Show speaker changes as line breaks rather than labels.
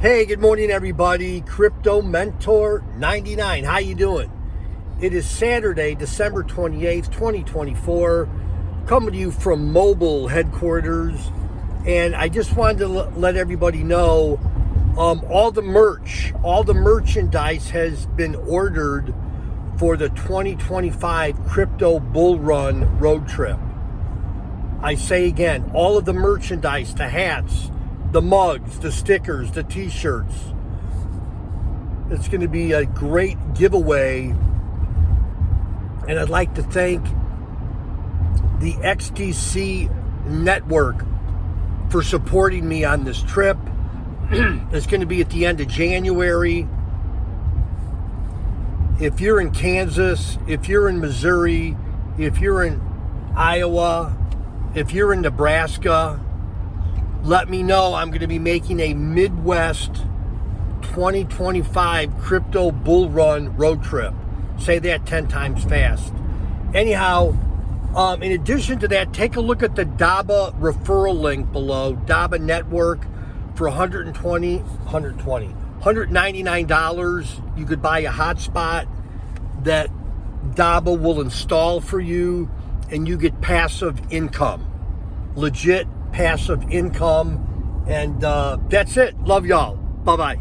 Hey, good morning, everybody. Crypto Mentor 99. How you doing? It is Saturday, December 28th, 2024. Coming to you from mobile headquarters. And I just wanted to let everybody know all the merchandise has been ordered for the 2025 Crypto Bull Run road trip. I say again, all of the merchandise, the hats, the mugs, the stickers, the t-shirts. It's going to be a great giveaway. And I'd like to thank the XTC network for supporting me on this trip. It's going to be at the end of January. If you're in Kansas, if you're in Missouri, if you're in Iowa, if you're in Nebraska, let me know. I'm going to be making a Midwest 2025 Crypto Bull Run road trip. Say that 10 times fast. Anyhow, in addition to that, take a look at the Dabba referral link below. Dabba Network for $199. You could buy a hotspot that Dabba will install for you, and you get passive income. Legit passive income. And that's it. Love y'all. Bye-bye.